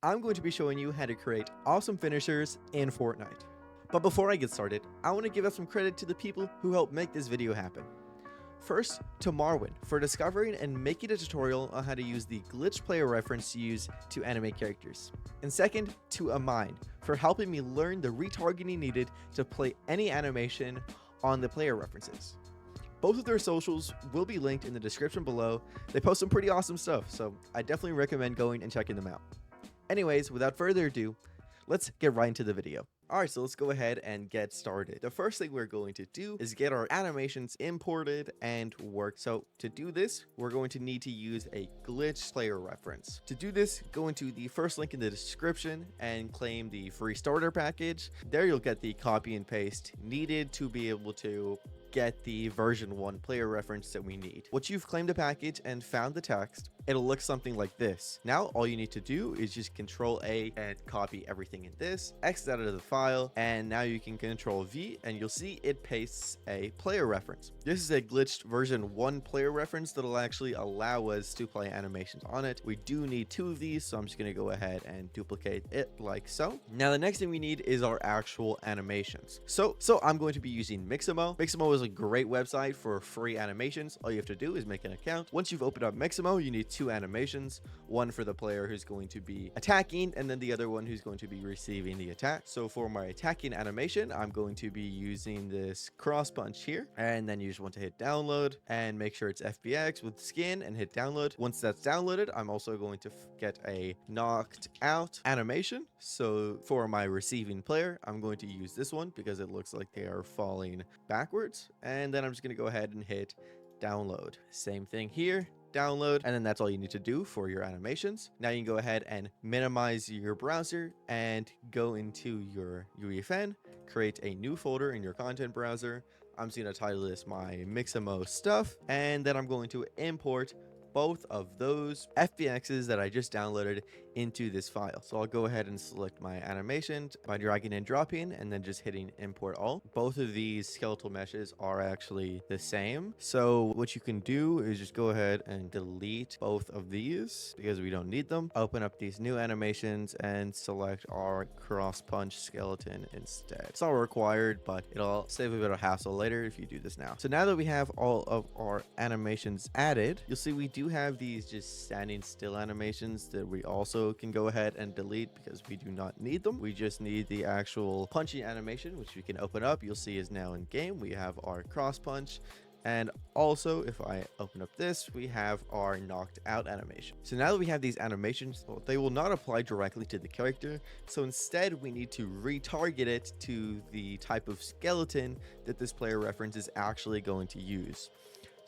I'm going to be showing you how to create awesome finishers in Fortnite. But before I get started, I want to give out some credit to the people who helped make this video happen. First, to Marwin for discovering and making a tutorial on how to use the glitch player reference used to animate characters. And second, to Amine for helping me learn the retargeting needed to play any animation on the player references. Both of their socials will be linked in the description below. They post some pretty awesome stuff, so I definitely recommend going and checking them out. Anyways, without further ado, let's get right into the video. Alright, so let's go ahead and get started. The first thing we're going to do is get our animations imported and work. So to do this, we're going to need to use a glitch player reference. To do this, go into the first link in the description and claim the free starter package. There you'll get the copy and paste needed to be able to get the version 1 player reference that we need. Once you've claimed the package and found the text, it'll look something like this. Now all you need to do is just Control A and copy everything in this, exit out of the file, and now you can Control V and you'll see it pastes a player reference. This is a glitched version 1 player reference that'll actually allow us to play animations on it. We do need 2 of these, so I'm just gonna go ahead and duplicate it like so. Now the next thing we need is our actual animations. So I'm going to be using Mixamo. Mixamo is a great website for free animations. All you have to do is make an account. Once you've opened up Mixamo, you need 2 animations, one for the player who's going to be attacking and then the other one who's going to be receiving the attack. So for my attacking animation, I'm going to be using this cross punch here, and then you just want to hit download and make sure it's FBX with skin and hit download. Once that's downloaded, I'm also going to get a knocked out animation. So for my receiving player, I'm going to use this one because it looks like they are falling backwards, and then I'm just going to go ahead and hit download. Same thing here, download, and then that's all you need to do for your animations. Now you can go ahead and minimize your browser and go into your UEFN, create a new folder in your content browser. I'm just going to title this my Mixamo stuff, and then I'm going to import both of those FBXs that I just downloaded into this file. So I'll go ahead and select my animation by dragging and dropping and then just hitting import all. Both of these skeletal meshes are actually the same. So what you can do is just go ahead and delete both of these because we don't need them. Open up these new animations and select our cross punch skeleton instead. It's not required, but it'll save a bit of hassle later if you do this now. So now that we have all of our animations added, you'll see we do have these just standing still animations that we also can go ahead and delete because we do not need them. We just need the actual punching animation, which we can open up. You'll see is now in game. We have our cross punch, and also if I open up this, we have our knocked out animation. So now that we have these animations, well, they will not apply directly to the character, so instead we need to retarget it to the type of skeleton that this player reference is actually going to use.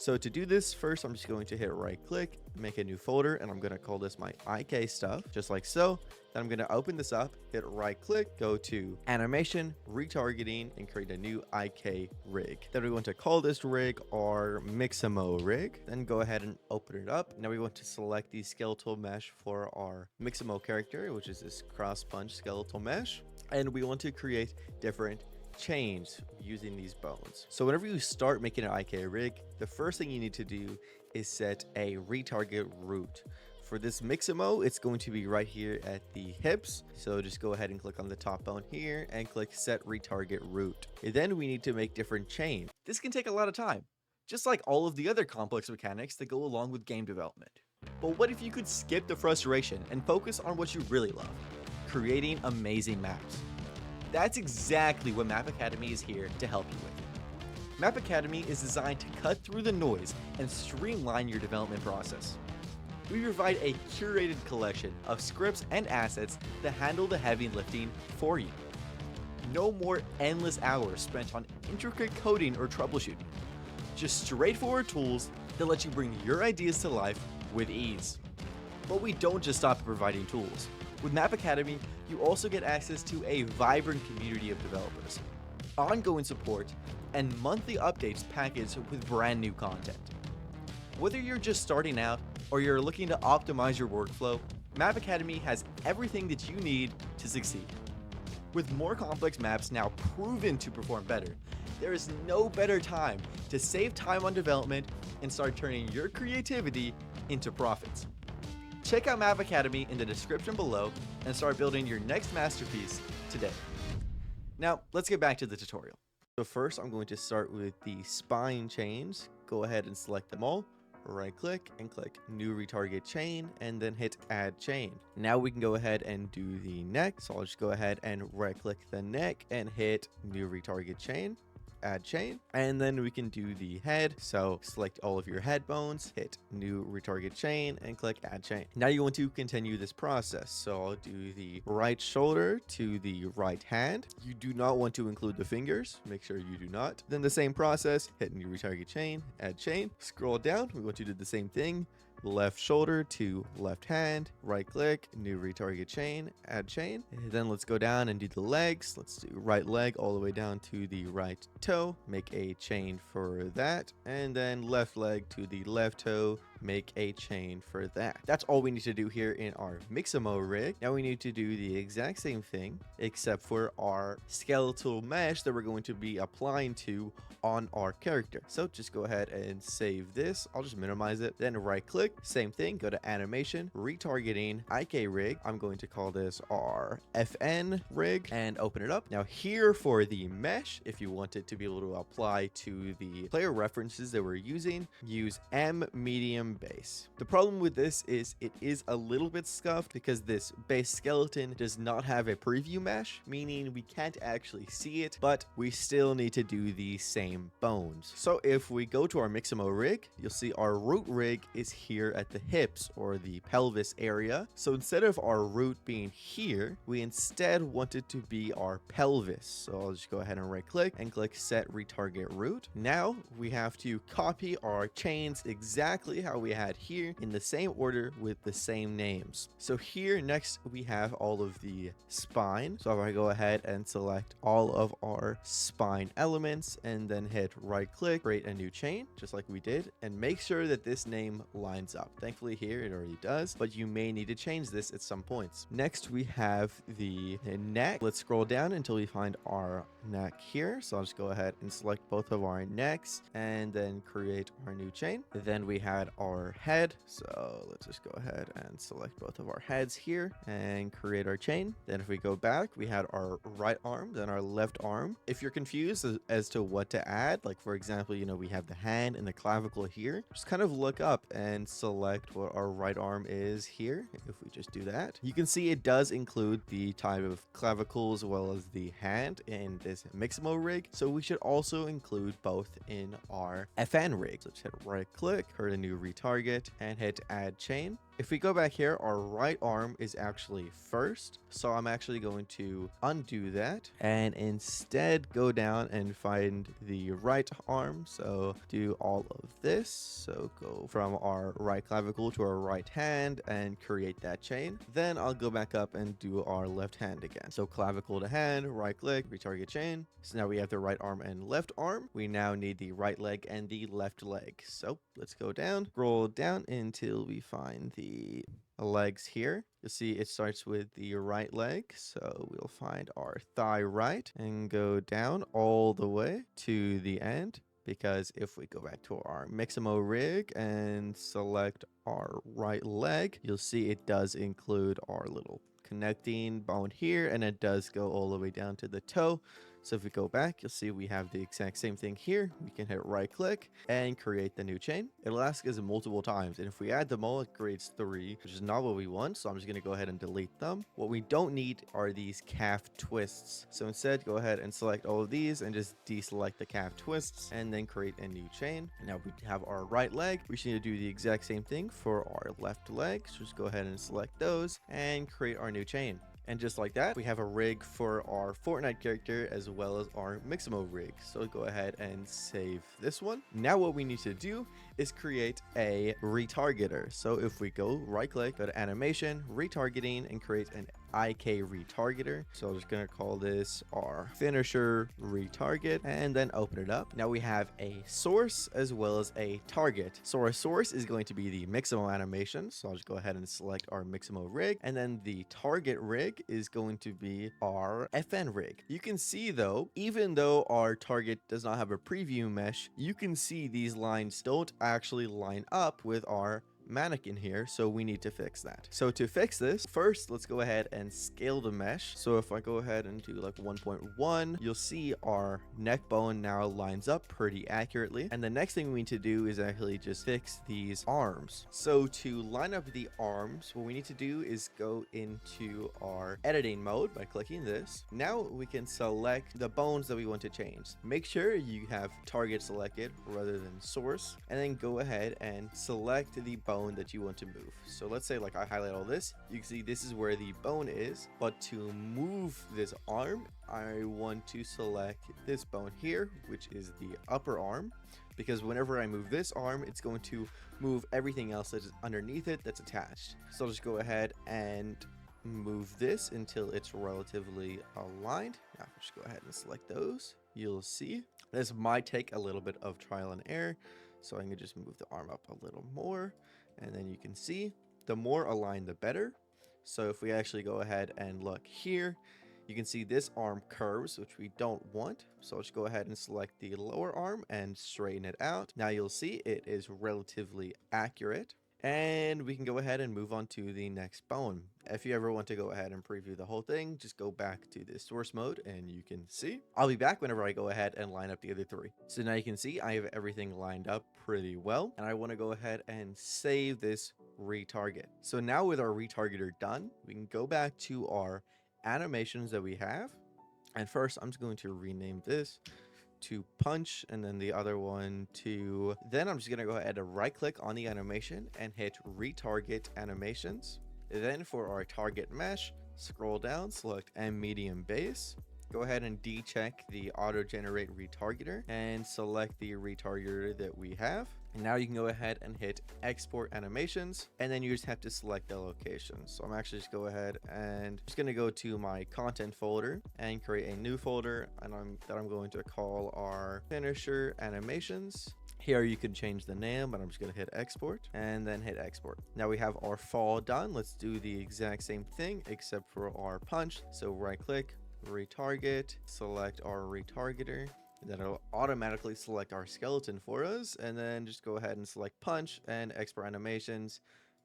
So to do this, first I'm just going to hit right click, make a new folder, and I'm going to call this my IK stuff, just like so. Then I'm going to open this up, hit right click, go to animation, retargeting, and create a new IK rig. Then we want to call this rig our Mixamo rig. Then go ahead and open it up. Now we want to select the skeletal mesh for our Mixamo character, which is this cross punch skeletal mesh. And we want to create different chains using these bones. So whenever you start making an IK rig, the first thing you need to do is set a retarget root. For this Mixamo, it's going to be right here at the hips. So just go ahead and click on the top bone here and click set retarget root. And then we need to make different chains. This can take a lot of time, just like all of the other complex mechanics that go along with game development. But what if you could skip the frustration and focus on what you really love? Creating amazing maps. That's exactly what Map Academy is here to help you with. Map Academy is designed to cut through the noise and streamline your development process. We provide a curated collection of scripts and assets that handle the heavy lifting for you. No more endless hours spent on intricate coding or troubleshooting. Just straightforward tools that let you bring your ideas to life with ease. But we don't just stop at providing tools. With Map Academy, you also get access to a vibrant community of developers, ongoing support, and monthly updates packaged with brand new content. Whether you're just starting out or you're looking to optimize your workflow, Map Academy has everything that you need to succeed. With more complex maps now proven to perform better, there is no better time to save time on development and start turning your creativity into profits. Check out Map Academy in the description below and start building your next masterpiece today. Now, let's get back to the tutorial. So first, I'm going to start with the spine chains. Go ahead and select them all. Right click and click new retarget chain and then hit add chain. Now we can go ahead and do the neck. So I'll just go ahead and right click the neck and hit new retarget chain, add chain, and then we can do the head. So select all of your head bones, hit new retarget chain and click add chain. Now you want to continue this process. So I'll do the right shoulder to the right hand. You do not want to include the fingers, make sure you do not. Then the same process, hit new retarget chain, add chain, scroll down, we want to do the same thing. Left shoulder to left hand, right click, new retarget chain, add chain. And then let's go down and do the legs. Let's do right leg all the way down to the right toe, make a chain for that, and then left leg to the left toe, make a chain for that. That's all we need to do here in our Mixamo rig. Now we need to do the exact same thing except for our skeletal mesh that we're going to be applying to on our character. So just go ahead and save this. I'll just minimize it, then right click, same thing, go to animation, retargeting, IK rig. I'm going to call this our FN rig and open it up. Now here for the mesh, if you want it to be able to apply to the player references that we're using, use M medium base. The problem with this is it is a little bit scuffed because this base skeleton does not have a preview mesh, meaning we can't actually see it, but we still need to do the same bones. So if we go to our Mixamo rig, you'll see our root rig is here at the hips or the pelvis area. So instead of our root being here, we instead want it to be our pelvis. So I'll just go ahead and right click and click set retarget root. Now we have to copy our chains exactly how we had here in the same order with the same names. So here next we have all of the spine. So if I go ahead and select all of our spine elements and then hit right click, create a new chain just like we did, and make sure that this name lines up. Thankfully here it already does, but you may need to change this at some points. Next we have the neck. Let's scroll down until we find our neck here. So I'll just go ahead and select both of our necks and then create our new chain. Then we had our head, so let's just go ahead and select both of our heads here and create our chain. Then if we go back, we had our right arm, then our left arm. If you're confused as to what to add, like for example, you know, we have the hand and the clavicle here, just kind of look up and select what our right arm is here. If we just do that, you can see it does include the type of clavicle as well as the hand in this Mixamo rig, so we should also include both in our FN rig. So just hit right click, create a new retarget and hit add chain. If we go back here, our right arm is actually first. So I'm actually going to undo that and instead go down and find the right arm. So do all of this. So go from our right clavicle to our right hand and create that chain. Then I'll go back up and do our left hand again. So clavicle to hand, right click, retarget chain. So now we have the right arm and left arm. We now need the right leg and the left leg. So let's go down, scroll down until we find the legs here. You'll see it starts with the right leg, so we'll find our thigh right and go down all the way to the end, because if we go back to our Mixamo rig and select our right leg, you'll see it does include our little connecting bone here, and it does go all the way down to the toe. So if we go back, you'll see we have the exact same thing here. We can hit right click and create the new chain. It'll ask us multiple times, and if we add them all, it creates 3, which is not what we want. So I'm just going to go ahead and delete them. What we don't need are these calf twists. So instead, go ahead and select all of these and just deselect the calf twists and then create a new chain. Now we have our right leg. We just need to do the exact same thing for our left leg. So just go ahead and select those and create our new chain. And just like that, we have a rig for our Fortnite character as well as our Mixamo rig. So go ahead and save this one. Now what we need to do is create a retargeter. So if we go right click, go to animation, retargeting, and create an IK retargeter. So I'm just going to call this our finisher retarget and then open it up. Now we have a source as well as a target. So our source is going to be the Mixamo animation. So I'll just go ahead and select our Mixamo rig, and then the target rig is going to be our FN rig. You can see though, even though our target does not have a preview mesh, you can see these lines don't actually line up with our mannequin here, so we need to fix that. So to fix this, first let's go ahead and scale the mesh. So if I go ahead and do like 1.1, you'll see our neck bone now lines up pretty accurately. And the next thing we need to do is actually just fix these arms. So to line up the arms, what we need to do is go into our editing mode by clicking this. Now we can select the bones that we want to change. Make sure you have target selected rather than source, and then go ahead and select the bone that you want to move. So let's say like I highlight all this, you can see this is where the bone is, but to move this arm, I want to select this bone here, which is the upper arm, because whenever I move this arm, it's going to move everything else that is underneath it that's attached. So I'll just go ahead and move this until it's relatively aligned. Now just go ahead and select those. You'll see this might take a little bit of trial and error, so I can just move the arm up a little more, and then you can see the more aligned the better. So if we actually go ahead and look here, you can see this arm curves, which we don't want. So I'll just go ahead and select the lower arm and straighten it out. Now you'll see it is relatively accurate. And we can go ahead and move on to the next bone. If you ever want to go ahead and preview the whole thing, just go back to the source mode and you can see. I'll be back whenever I go ahead and line up the other three. So now you can see I have everything lined up pretty well. And I want to go ahead and save this retarget. So now with our retargeter done, we can go back to our animations that we have. And first, I'm just going to rename this to punch, and then the other one to, then I'm just gonna go ahead and right click on the animation and hit retarget animations. Then for our target mesh, scroll down, select M medium base, go ahead and decheck the auto generate retargeter and select the retargeter that we have. And now you can go ahead and hit export animations, and then you just have to select the location. So I'm actually just go ahead and just going to go to my content folder and create a new folder, and I'm going to call our finisher animations. Here you can change the name, but I'm just going to hit export and then hit export. Now we have our fall done. Let's do the exact same thing except for our punch. So right click, retarget, select our retargeter. Then it'll automatically select our skeleton for us, and then just go ahead and select punch and export animations,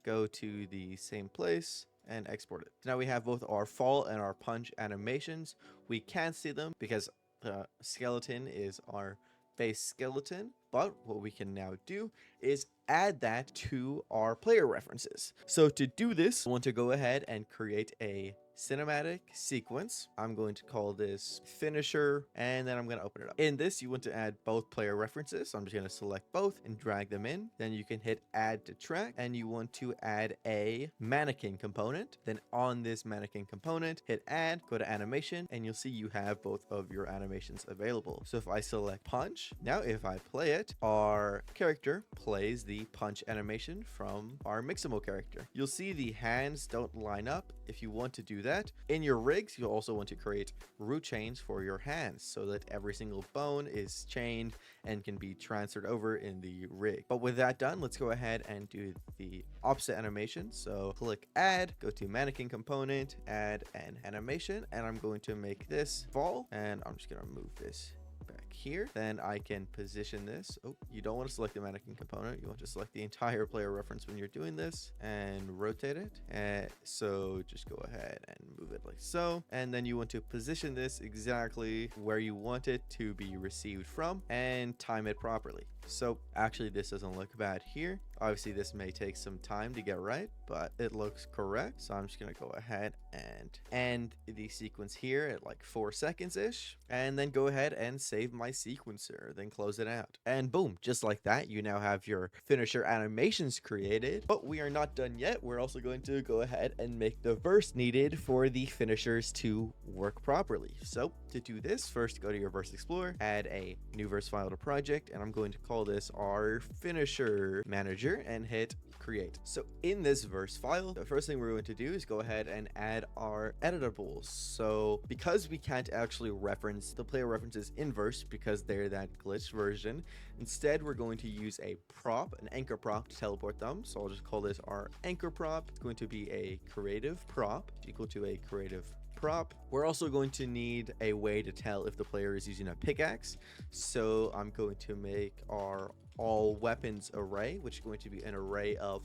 go to the same place and export it. So now we have both our fall and our punch animations. We can't see them because the skeleton is our base skeleton, but what we can now do is add that to our player references. So to do this, I want to go ahead and create a cinematic sequence. I'm going to call this finisher, and then I'm going to open it up. In this, you want to add both player references. So I'm just going to select both and drag them in. Then you can hit add to track, and you want to add a mannequin component. Then on this mannequin component, hit add, go to animation, and you'll see you have both of your animations available. So if I select punch, now if I play it, our character plays the punch animation from our Mixamo character. You'll see the hands don't line up. If you want to do that, in your rigs, you'll also want to create root chains for your hands so that every single bone is chained and can be transferred over in the rig. But with that done, let's go ahead and do the opposite animation. So click add, go to mannequin component, add an animation, and I'm going to make this fall, and I'm just going to move this back here. Then I can position this. Oh, you don't want to select the mannequin component. You want to select the entire player reference when you're doing this and rotate it. And so just go ahead and move it like so. And then you want to position this exactly where you want it to be received from and time it properly. So actually this doesn't look bad here. Obviously this may take some time to get right, but it looks correct. So I'm just going to go ahead and end the sequence here at like 4 seconds ish, and then go ahead and save my sequencer, then close it out. And boom, just like that, you now have your finisher animations created. But we are not done yet. We're also going to go ahead and make the verse needed for the finishers to work properly. So to do this, first go to your verse explorer, add a new verse file to project, and I'm going to call this our finisher manager and hit create. So in this verse file, the first thing we're going to do is go ahead and add our editables. So because we can't actually reference the player references in verse because they're that glitched version, instead we're going to use a prop, an anchor prop, to teleport them. So I'll just call this our anchor prop. It's going to be a creative prop equal to a creative prop. We're also going to need a way to tell if the player is using a pickaxe. So I'm going to make our all weapons array, which is going to be an array of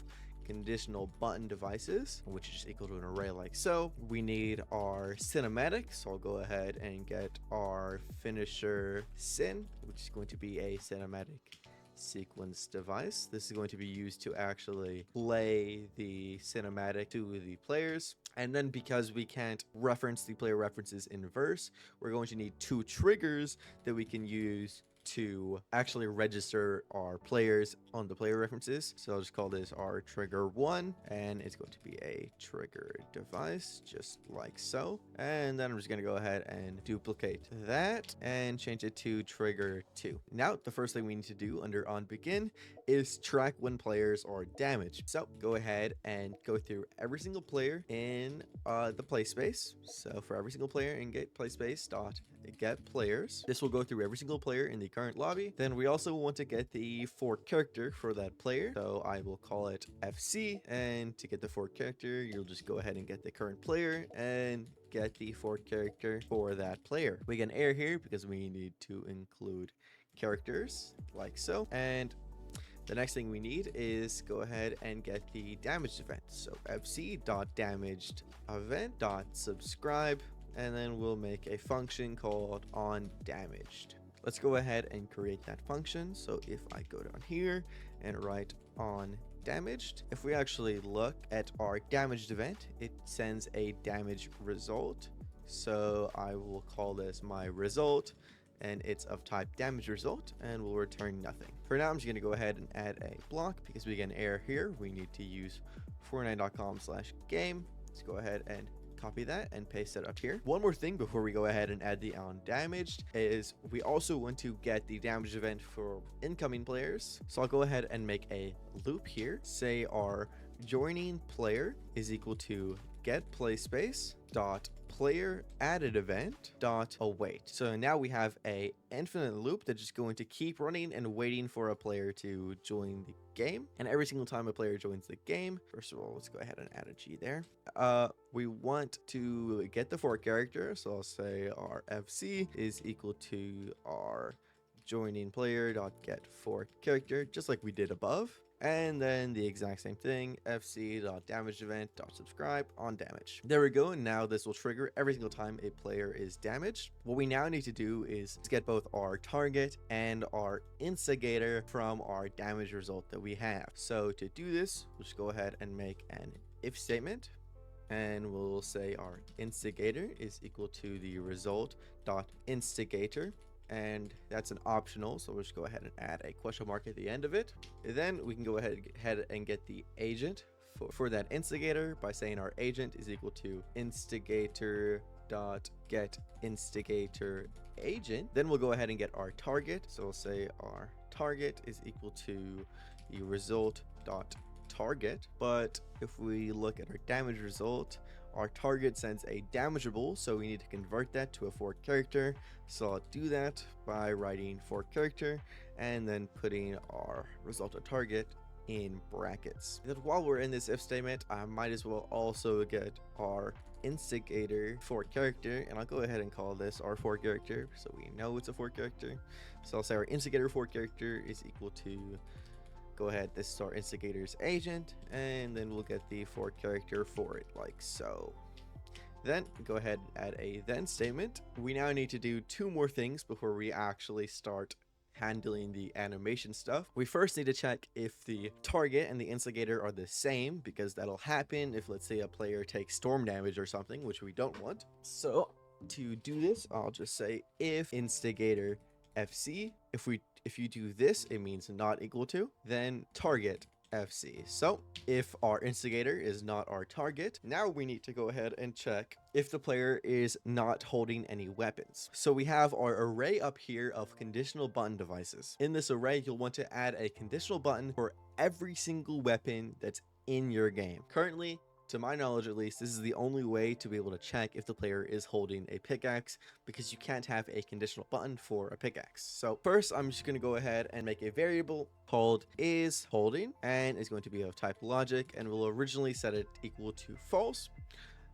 conditional button devices, which is equal to an array like so. We need our cinematic, so I'll go ahead and get our finisher cin, which is going to be a cinematic sequence device. This is going to be used to actually play the cinematic to the players. And then because we can't reference the player references in verse, we're going to need 2 triggers that we can use to actually register our players on the player references. So I'll just call this our trigger 1, and it's going to be a trigger device just like so. And then I'm just going to go ahead and duplicate that and change it to trigger 2. Now the first thing we need to do under on begin is track when players are damaged. So go ahead and go through every single player in the play space. So for every single player in get play space dot get players, this will go through every single player in the current lobby. Then we also want to get the fort character for that player, so I will call it FC. And to get the fort character, you'll just go ahead and get the current player and get the fort character for that player. We get an error here because we need to include characters like so. And the next thing we need is go ahead and get the damaged event. So fc.damaged event.subscribe, and then we'll make a function called onDamaged. Let's go ahead and create that function. So if I go down here and write onDamaged, if we actually look at our damaged event, it sends a damage result. So I will call this my result, and it's of type damage result, and will return nothing. For now, I'm just gonna go ahead and add a block because we get an error here. We need to use fortnite.com/game. Let's go ahead and copy that and paste it up here. One more thing before we go ahead and add the onDamaged is we also want to get the damage event for incoming players. So I'll go ahead and make a loop here. Say our joining player is equal to get play space dot player added event dot await. So now we have a infinite loop that's just going to keep running and waiting for a player to join the game. And every single time a player joins the game, first of all, let's go ahead and add a G there. We want to get the fort character. So I'll say our FC is equal to our joining player dot get fort character, just like we did above. And then the exact same thing, fc.damaged event.subscribe on damage. There we go. And now this will trigger every single time a player is damaged. What we now need to do is get both our target and our instigator from our damage result that we have. So to do this, we'll just go ahead and make an if statement, and we'll say our instigator is equal to the result dot instigator. And that's an optional, so we'll just go ahead and add a question mark at the end of it. Then we can go ahead and get the agent for that instigator by saying our agent is equal to instigator dot get instigator agent. Then we'll go ahead and get our target, so we'll say our target is equal to the result dot target. But if we look at our damage result, our target sends a damageable, so we need to convert that to a fort character. So I'll do that by writing fort character and then putting our result of target in brackets. And then while we're in this if statement, I might as well also get our instigator fort character, and I'll go ahead and call this our fort character so we know it's a fort character. So I'll say our instigator fort character is equal to, go ahead, this is our instigator's agent, and then we'll get the fort character for it like so. Then go ahead and add a then statement. We now need to do 2 more things before we actually start handling the animation stuff. We first need to check if the target and the instigator are the same, because that'll happen if, let's say, a player takes storm damage or something, which we don't want. So to do this, I'll just say if instigator FC, if you do this, it means not equal to, then target FC. So if our instigator is not our target, now we need to go ahead and check if the player is not holding any weapons. So we have our array up here of conditional button devices. In this array, you'll want to add a conditional button for every single weapon that's in your game. Currently, to my knowledge at least, this is the only way to be able to check if the player is holding a pickaxe, because you can't have a conditional button for a pickaxe. So first, I'm just going to go ahead and make a variable called isHolding, and it's going to be of type logic, and we'll originally set it equal to false.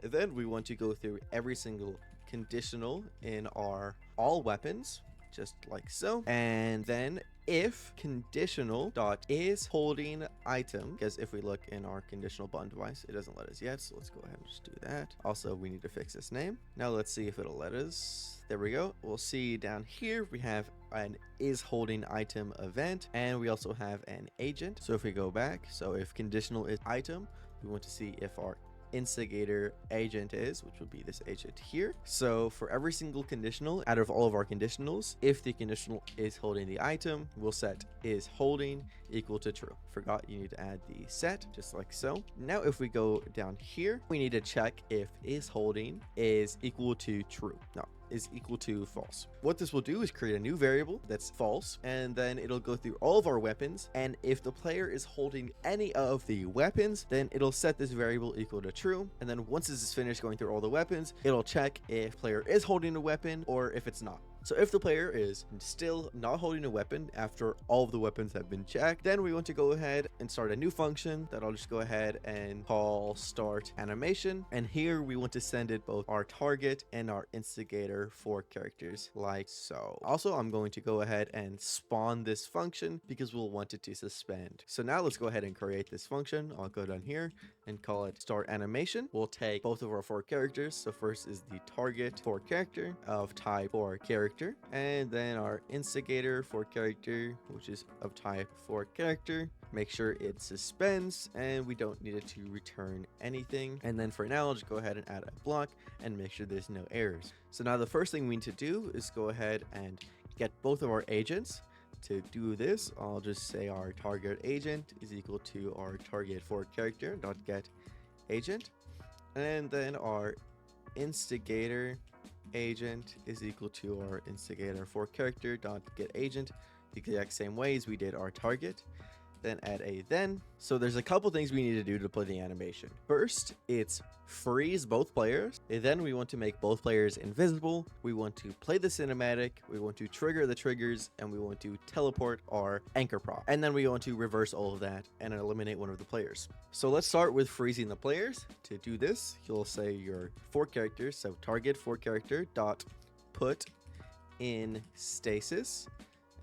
Then we want to go through every single conditional in our all weapons, just like so. And then if conditional dot is holding item, because if we look in our conditional button device, it doesn't let us yet. So let's go ahead and just do that. Also, we need to fix this name. Now let's see if it'll let us. There we go. We'll see down here we have an is holding item event, and we also have an agent. So if we go back, so if conditional is item, we want to see if our instigator agent is, which will be this agent here. So for every single conditional out of all of our conditionals, if the conditional is holding the item, we'll set is holding equal to true. Forgot you need to add the set, just like so. Now if we go down here, we need to check if is holding is equal to true. No, is equal to false. What this will do is create a new variable that's false, and then it'll go through all of our weapons, and if the player is holding any of the weapons, then it'll set this variable equal to true. And then once this is finished going through all the weapons, it'll check if player is holding a weapon or if it's not. So if the player is still not holding a weapon after all of the weapons have been checked, then we want to go ahead and start a new function that I'll just go ahead and call start animation. And here we want to send it both our target and our instigator for characters like so. Also, I'm going to go ahead and spawn this function because we'll want it to suspend. So now let's go ahead and create this function. I'll go down here and call it start animation. We'll take both of our 4 characters. So first is the target for character of type for character, and then our instigator for character, which is of type for character. Make sure it suspends, and we don't need it to return anything. And then for now, I'll just go ahead and add a block and make sure there's no errors. So now the first thing we need to do is go ahead and get both of our agents. To do this, I'll just say our target agent is equal to our target for character dot get agent, and then our instigator agent is equal to our instigator for character dot get agent, the exact same way as we did our target. Then add a then. So there's a couple things we need to do to play the animation. First, it's freeze both players. And then we want to make both players invisible. We want to play the cinematic. We want to trigger the triggers, and we want to teleport our anchor prop. And then we want to reverse all of that and eliminate one of the players. So let's start with freezing the players. To do this, you'll say your 4 characters. So target for character dot put in stasis.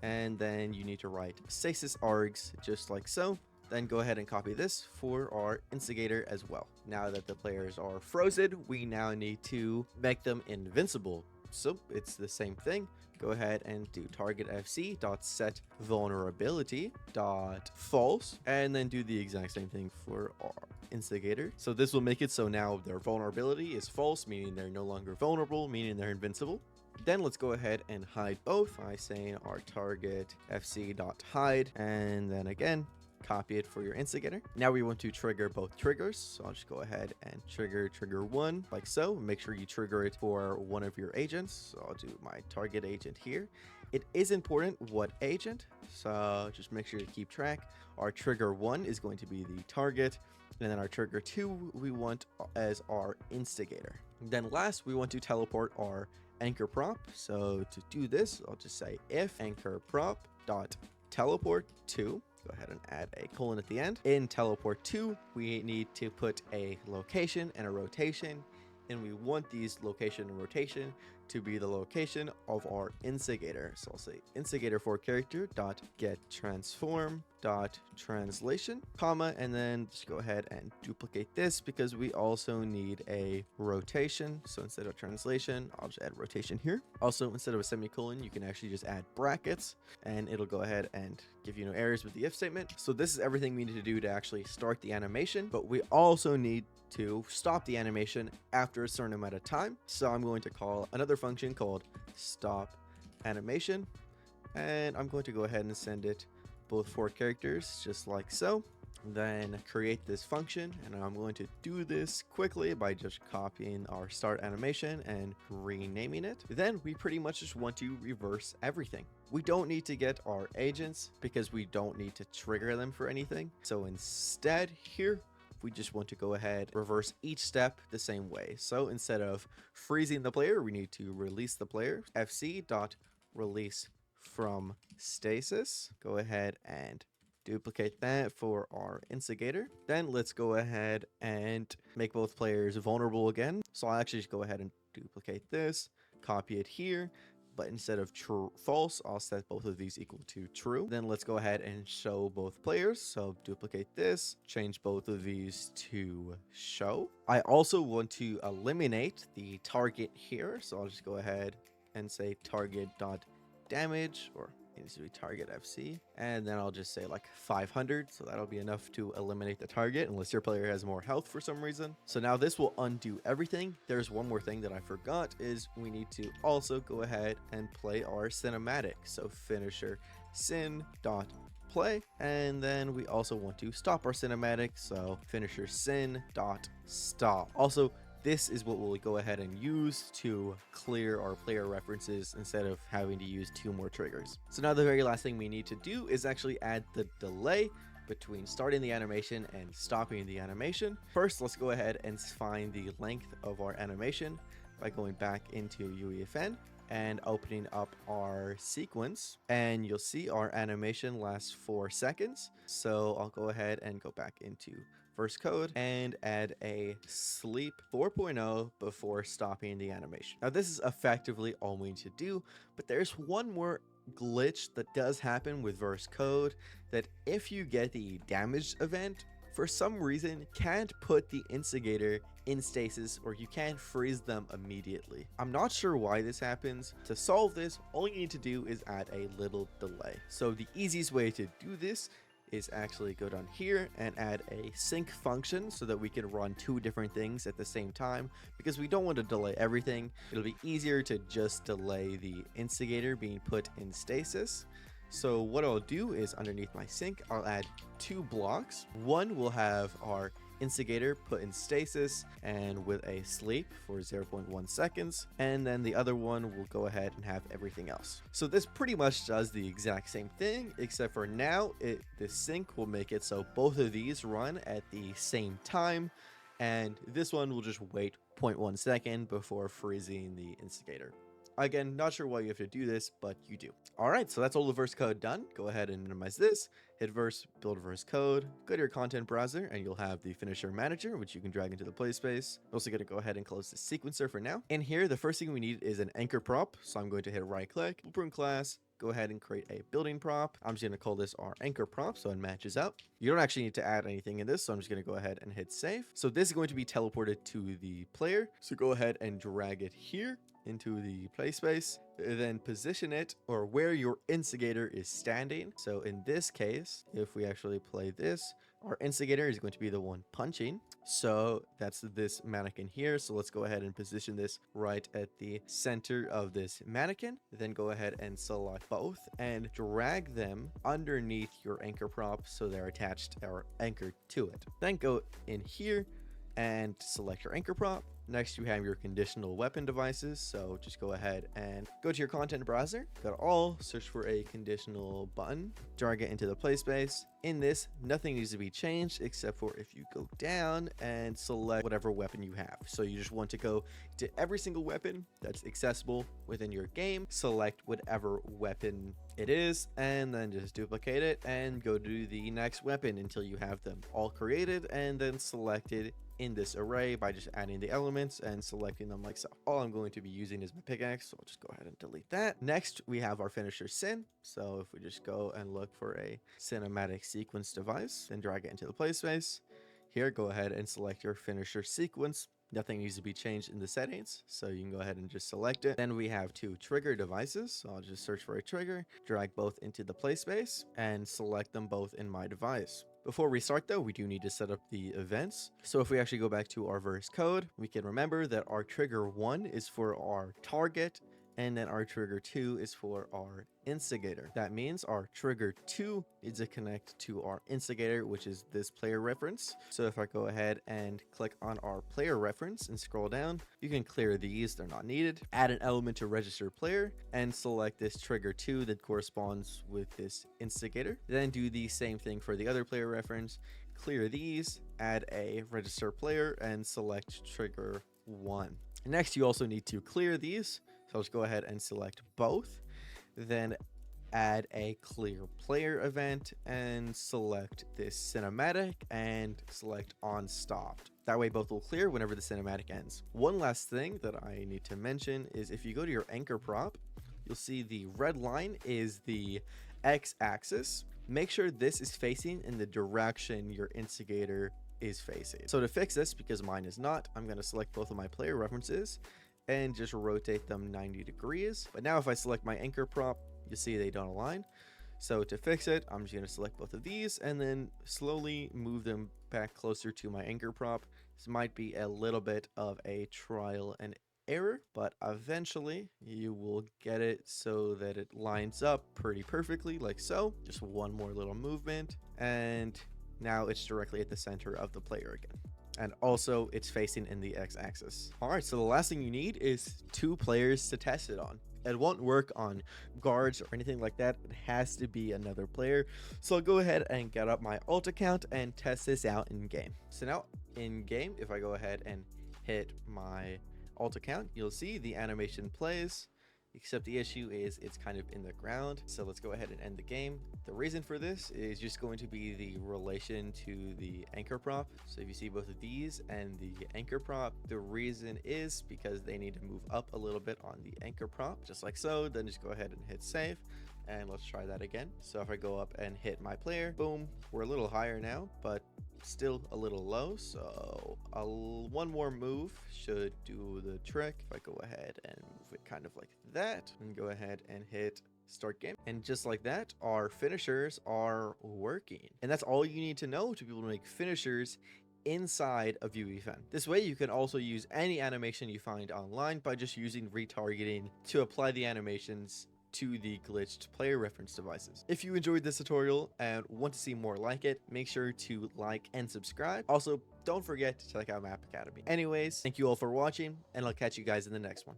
And then you need to write stasis args just like so. Then go ahead and copy this for our instigator as well. Now that the players are frozen, we now need to make them invincible. So it's the same thing. Go ahead and do target fc dot set vulnerability dot false, and then do the exact same thing for our instigator. So this will make it so now their vulnerability is false, meaning they're no longer vulnerable, meaning they're invincible. Then let's go ahead and hide both by saying our target fc.hide, and then again copy it for your instigator. Now we want to trigger both triggers, so I'll just go ahead and trigger 1 like so. Make sure you trigger it for one of your agents. So I'll do my target agent here. It is important what agent, so just make sure to keep track. Our trigger 1 is going to be the target, and then our trigger 2 we want as our instigator. Then last, we want to teleport our anchor prop. So to do this, I'll just say if anchor prop dot teleport to, go ahead and add a colon at the end. In teleport to, we need to put a location and a rotation, and we want these location and rotation to be the location of our instigator. So I'll say instigator for character dot get transform dot translation, comma, and then just go ahead and duplicate this because we also need a rotation. So instead of translation, I'll just add rotation here. Also, instead of a semicolon, you can actually just add brackets, and it'll go ahead and give you no errors with the if statement. So this is everything we need to do to actually start the animation, but we also need to stop the animation after a certain amount of time. So I'm going to call another function called stop animation, and I'm going to go ahead and send it both 4 characters just like so. Then create this function, and I'm going to do this quickly by just copying our start animation and renaming it. Then we pretty much just want to reverse everything. We don't need to get our agents because we don't need to trigger them for anything. So instead here, we just want to go ahead, reverse each step the same way. So instead of freezing the player, we need to release the player. fc.release from stasis. Go ahead and duplicate that for our instigator. Then let's go ahead and make both players vulnerable again. So I'll actually just go ahead and duplicate this, copy it here, but instead of false, I'll set both of these equal to true. Then let's go ahead and show both players. So duplicate this, change both of these to show. I also want to eliminate the target here. So I'll just go ahead and say target.damage, or it needs to be target FC, and then I'll just say like 500, so that'll be enough to eliminate the target unless your player has more health for some reason. So now this will undo everything. There's one more thing that I forgot, is we need to also go ahead and play our cinematic. So finisher sin dot play, and then we also want to stop our cinematic, so finisher sin dot stop. Also, this is what we'll go ahead and use to clear our player references instead of having to use 2 more triggers. So now the very last thing we need to do is actually add the delay between starting the animation and stopping the animation. First, let's go ahead and find the length of our animation by going back into UEFN and opening up our sequence, and you'll see our animation lasts 4 seconds. So I'll go ahead and go back into verse code and add a sleep 4.0 before stopping the animation. Now this is effectively all we need to do, but there's one more glitch that does happen with verse code, that if you get the damaged event, for some reason can't put the instigator in stasis, or you can't freeze them immediately. I'm not sure why this happens. To solve this, all you need to do is add a little delay. So the easiest way to do this is actually go down here and add a sync function so that we can run 2 different things at the same time, because we don't want to delay everything. It'll be easier to just delay the instigator being put in stasis. So what I'll do is underneath my sync, I'll add 2 blocks. One will have our instigator put in stasis and with a sleep for 0.1 seconds, and then the other one will go ahead and have everything else. So this pretty much does the exact same thing, except for now the sync will make it so both of these run at the same time, and this one will just wait 0.1 second before freezing the instigator. Again, not sure why you have to do this, but you do. All right, so that's all the verse code done. Go ahead and minimize this, hit verse, build verse code, go to your content browser, and you'll have the finisher manager, which you can drag into the play space. I'm also gonna go ahead and close the sequencer for now. In here, the first thing we need is an anchor prop. So I'm going to hit right click, blueprint class, go ahead and create a building prop. I'm just gonna call this our anchor prop so it matches up. You don't actually need to add anything in this, so I'm just gonna go ahead and hit save. So this is going to be teleported to the player. So go ahead and drag it here into the play space, then position it or where your instigator is standing. So in this case, if we actually play this, our instigator is going to be the one punching. So that's this mannequin here. So let's go ahead and position this right at the center of this mannequin. Then go ahead and select both and drag them underneath your anchor prop so they're attached or anchored to it. Then go in here and select your anchor prop. Next, you have your conditional weapon devices. So just go ahead and go to your content browser, go to all, search for a conditional button, drag it into the play space. In this, nothing needs to be changed except for if you go down and select whatever weapon you have. So you just want to go to every single weapon that's accessible within your game, select whatever weapon it is, and then just duplicate it and go to the next weapon until you have them all created and then selected in this array by just adding the elements and selecting them like so. All I'm going to be using is my pickaxe, so I'll just go ahead and delete that. Next, we have our finisher sin. So if we just go and look for a cinematic sequence device, then drag it into the play space. Here, go ahead and select your finisher sequence. Nothing needs to be changed in the settings, so you can go ahead and just select it. Then we have 2 trigger devices, so I'll just search for a trigger, drag both into the play space, and select them both in my device. Before we start though, we do need to set up the events. So if we actually go back to our verse code, we can remember that our trigger 1 is for our target, and then our trigger 2 is for our instigator. That means our trigger 2 is to connect to our instigator, which is this player reference. So if I go ahead and click on our player reference and scroll down, you can clear these, they're not needed. Add an element to register player and select this trigger 2 that corresponds with this instigator. Then do the same thing for the other player reference. Clear these, add a register player and select trigger 1. Next, you also need to clear these. So let's go ahead and select both, then add a clear player event and select this cinematic and select on stopped. That way both will clear whenever the cinematic ends. One last thing that I need to mention is if you go to your anchor prop, you'll see the red line is the x-axis. Make sure this is facing in the direction your instigator is facing. So to fix this, because mine is not, I'm going to select both of my player references and just rotate them 90 degrees. But now if I select my anchor prop, you see they don't align. So to fix it, I'm just going to select both of these and then slowly move them back closer to my anchor prop. This might be a little bit of a trial and error, but eventually you will get it so that it lines up pretty perfectly, like so. Just one more little movement, and now it's directly at the center of the player again. And also it's facing in the x-axis. All right, so the last thing you need is 2 players to test it on. It won't work on guards or anything like that. It has to be another player. So I'll go ahead and get up my alt account and test this out in game. So now in game, if I go ahead and hit my alt account, you'll see the animation plays, except the issue is it's kind of in the ground. So let's go ahead and end the game. The reason for this is just going to be the relation to the anchor prop. So if you see both of these and the anchor prop, the reason is because they need to move up a little bit on the anchor prop, just like so. Then just go ahead and hit save. And let's try that again. So if I go up and hit my player, boom, we're a little higher now, but still a little low. So one more move should do the trick. If I go ahead and move it kind of like that and go ahead and hit start game, and just like that, our finishers are working. And that's all you need to know to be able to make finishers inside of UEFN. This way you can also use any animation you find online by just using retargeting to apply the animations to the glitched player reference devices. If you enjoyed this tutorial and want to see more like it, make sure to like and subscribe. Also, don't forget to check out Map Academy. Anyways, thank you all for watching, and I'll catch you guys in the next one.